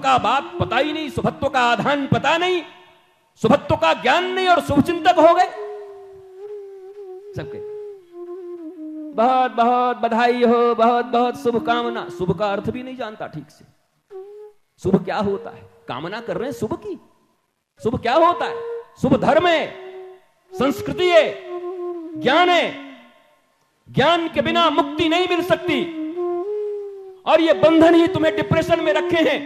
का बात पता ही नहीं, शुभत्व का आधान पता नहीं, शुभत्व का ज्ञान नहीं और शुभचिंतक हो गए सबके। बहुत बहुत बधाई हो, बहुत बहुत शुभकामना। शुभ का अर्थ भी नहीं जानता ठीक से। शुभ क्या होता है? कामना कर रहे हैं शुभ की। शुभ क्या होता है? शुभ धर्म है, संस्कृति है, ज्ञान है। ज्ञान के बिना मुक्ति नहीं मिल सकती। और ये बंधन ही तुम्हें डिप्रेशन में रखे हैं।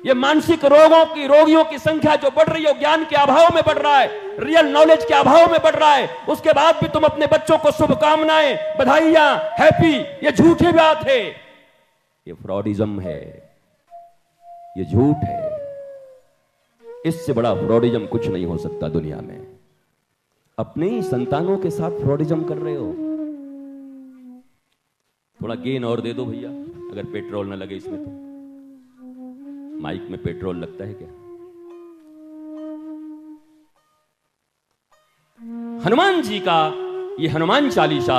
ये मानसिक रोगियों की संख्या जो बढ़ रही है, ज्ञान के अभाव में बढ़ रहा है, रियल नॉलेज के अभाव में बढ़ रहा है। उसके बाद भी तुम अपने बच्चों को शुभकामनाएं, बधाइयां, हैप्पी, ये झूठी बात है। ये फ्रॉडिज्म है, ये झूठ है। इससे बड़ा फ्रॉडिज्म कुछ नहीं हो सकता दुनिया में। अपने ही संतानों के साथ फ्रॉडिज्म कर रहे हो। थोड़ा गेन और दे दो भैया, अगर पेट्रोल ना लगे इसमें तो। माइक में पेट्रोल लगता है क्या? हनुमान जी का ये हनुमान चालीसा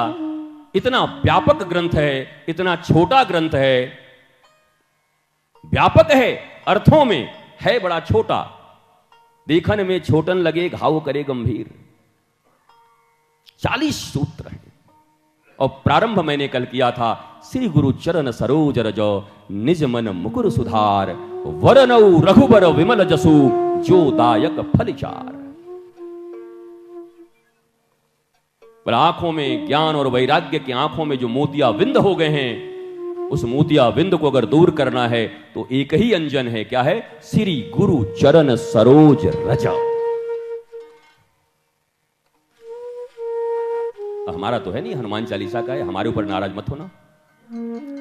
इतना व्यापक ग्रंथ है, इतना छोटा ग्रंथ है। व्यापक है अर्थों में, है बड़ा छोटा। देखन में छोटन लगे, घाव करे गंभीर। 40 सूत्र हैं। और प्रारंभ मैंने कल किया था, श्री गुरु चरण सरोज रज निज मन मुकुर सुधार, वरनऊ रघुबर विमल जसु जो दायक फलचार। पर आंखों में ज्ञान और वैराग्य की आंखों में जो मोतिया विंद हो गए हैं, उस मोतिया विंद को अगर दूर करना है तो एक ही अंजन है। क्या है? श्री गुरु चरण सरोज रज। हमारा तो है नहीं, हनुमान चालीसा का है। हमारे ऊपर नाराज मत होना।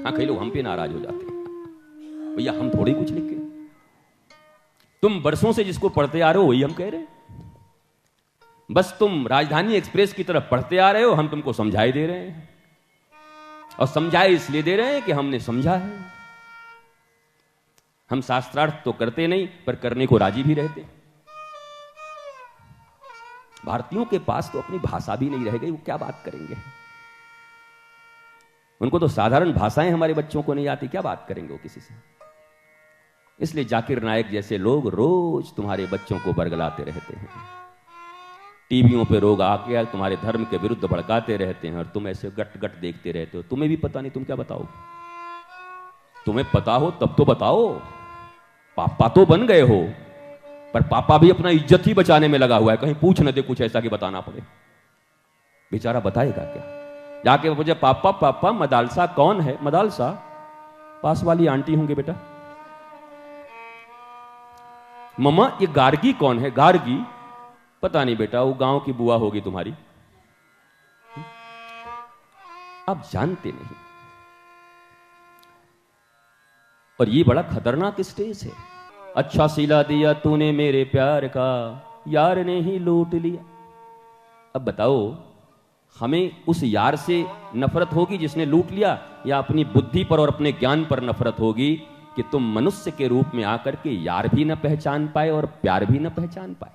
हाँ, कई लोग हम पे नाराज हो जाते हैं। भैया हम थोड़ी कुछ लिख के, तुम बरसों से जिसको पढ़ते आ रहे हो वही हम कह रहे हैं। बस तुम राजधानी एक्सप्रेस की तरफ पढ़ते आ रहे हो, हम तुमको समझाई दे रहे हैं। और समझाए इसलिए दे रहे हैं कि हमने समझा है। हम शास्त्रार्थ तो करते नहीं, पर करने को राजी भी रहते। भारतीयों के पास तो अपनी भाषा भी नहीं रह गई, वो क्या बात करेंगे? उनको तो साधारण भाषाएं हमारे बच्चों को नहीं आती, क्या बात करेंगे वो किसी से? इसलिए जाकिर नायक जैसे लोग रोज तुम्हारे बच्चों को बरगलाते रहते हैं। टीवियों पे लोग आके तुम्हारे धर्म के विरुद्ध भड़काते रहते हैं और तुम ऐसे गट गट देखते रहते हो। तुम्हें भी पता नहीं, तुम क्या बताओ? तुम्हें पता हो तब तो बताओ। पापा तो बन गए हो, पर पापा भी अपना इज्जत ही बचाने में लगा हुआ है। कहीं पूछ न दे कुछ ऐसा कि बताना पड़े। बेचारा बताएगा क्या? जाके मुझे पापा पापा मदालसा कौन है? मदालसा पास वाली आंटी होंगे बेटा। मम्मा ये गार्गी कौन है? गार्गी पता नहीं बेटा, वो गांव की बुआ होगी तुम्हारी। आप जानते नहीं। और ये बड़ा खतरनाक स्टेज है। अच्छा सिला दिया तूने मेरे प्यार का, यार ने ही लूट लिया। अब बताओ, हमें उस यार से नफरत होगी जिसने लूट लिया, या अपनी बुद्धि पर और अपने ज्ञान पर नफरत होगी कि तुम मनुष्य के रूप में आकर के यार भी न पहचान पाए और प्यार भी न पहचान पाए?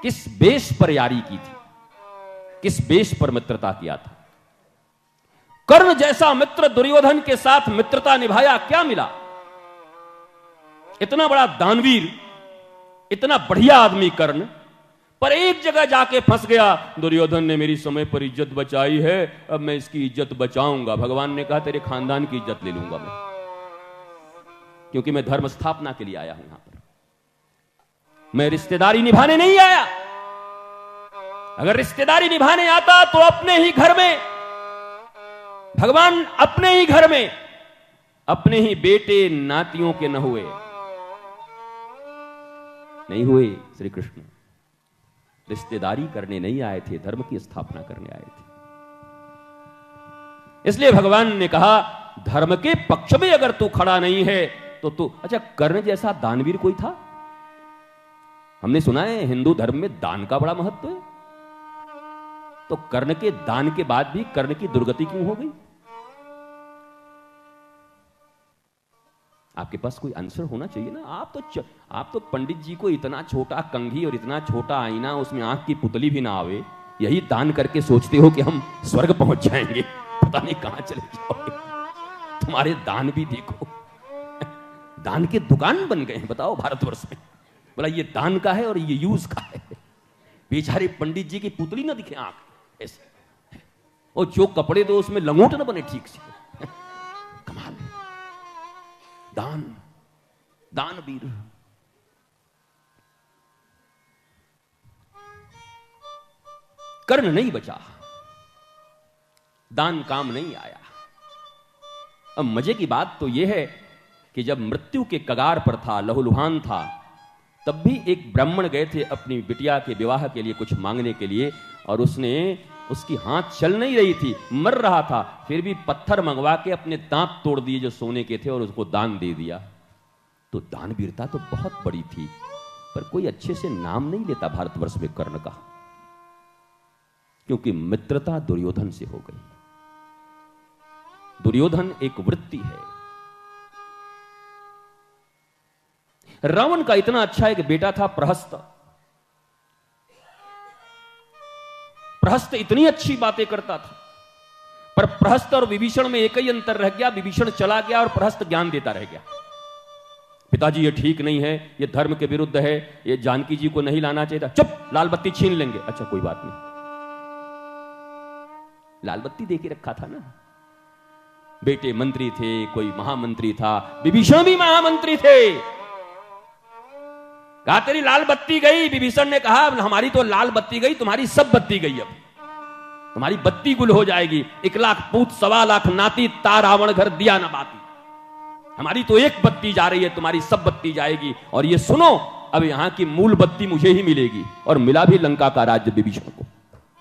किस बेस पर यारी की थी? किस बेस पर मित्रता किया था? कर्ण जैसा मित्र दुर्योधन के साथ मित्रता निभाया, क्या मिला? इतना बड़ा दानवीर, इतना बढ़िया आदमी कर्ण, पर एक जगह जाके फंस गया। दुर्योधन ने मेरी समय पर इज्जत बचाई है, अब मैं इसकी इज्जत बचाऊंगा। भगवान ने कहा तेरे खानदान की इज्जत ले लूंगा मैं, क्योंकि मैं धर्म स्थापना के लिए आया हूं यहां पर। मैं रिश्तेदारी निभाने नहीं आया। अगर रिश्तेदारी निभाने आता तो अपने ही घर में, भगवान अपने ही घर में अपने ही बेटे नातियों के न हुए, नहीं हुए। श्री कृष्ण रिश्तेदारी करने नहीं आए थे, धर्म की स्थापना करने आए थे। इसलिए भगवान ने कहा धर्म के पक्ष में अगर तू खड़ा नहीं है तो तू। अच्छा, कर्ण जैसा दानवीर कोई था? हमने सुना है हिंदू धर्म में दान का बड़ा महत्व है। तो कर्ण के दान के बाद भी कर्ण की दुर्गति क्यों हो गई? आपके पास कोई आंसर होना चाहिए ना। आप तो पंडित जी को इतना छोटा कंघी और इतना छोटा आईना, उसमें आंख की पुतली भी ना आवे, यही दान करके सोचते हो कि हम स्वर्ग पहुंच जाएंगे। पता नहीं कहां चले जाओगे। तुम्हारे दान भी देखो, दान के दुकान बन गए हैं, बताओ भारतवर्ष में। बोला ये दान का है और ये यूज का है। बेचारे पंडित जी की पुतली ना दिखे आंख ऐसे, और जो कपड़े दो उसमें लंगोट ना बने ठीक से। कमाल है। दान, दानवीर। कर्ण नहीं बचा, दान काम नहीं आया। अब मजे की बात तो यह है कि जब मृत्यु के कगार पर था, लहूलुहान था, तब भी एक ब्राह्मण गए थे अपनी बिटिया के विवाह के लिए कुछ मांगने के लिए, और उसकी हाथ चल नहीं रही थी, मर रहा था, फिर भी पत्थर मंगवा के अपने दांत तोड़ दिए जो सोने के थे और उसको दान दे दिया। तो दानवीरता तो बहुत बड़ी थी, पर कोई अच्छे से नाम नहीं लेता भारतवर्ष में कर्ण का, क्योंकि मित्रता दुर्योधन से हो गई। दुर्योधन एक वृत्ति है। रावण का इतना अच्छा एक बेटा था प्रहस्त। प्रहस्त इतनी अच्छी बातें करता था, पर प्रहस्त और विभीषण में एक ही अंतर रह गया, विभीषण चला गया और प्रहस्त ज्ञान देता रह गया। पिताजी ये ठीक नहीं है, ये धर्म के विरुद्ध है, ये जानकी जी को नहीं लाना चाहिए था। चुप, लाल बत्ती छीन लेंगे। अच्छा कोई बात नहीं, लाल बत्ती दे के रखा था ना। बेटे मंत्री थे, कोई महामंत्री था, विभीषण भी महामंत्री थे। कहा तेरी लाल बत्ती गई। विभीषण ने कहा हमारी तो लाल बत्ती गई, तुम्हारी सब बत्ती गई, अब तुम्हारी बत्ती गुल हो जाएगी। 1 लाख पूत 1.25 लाख नाती, ता रावण घर दिया न बाती। हमारी तो एक बत्ती जा रही है, तुम्हारी सब बत्ती जाएगी। और ये सुनो, अब यहां की मूल बत्ती मुझे ही मिलेगी। और मिला भी लंका का राज्य विभीषण को।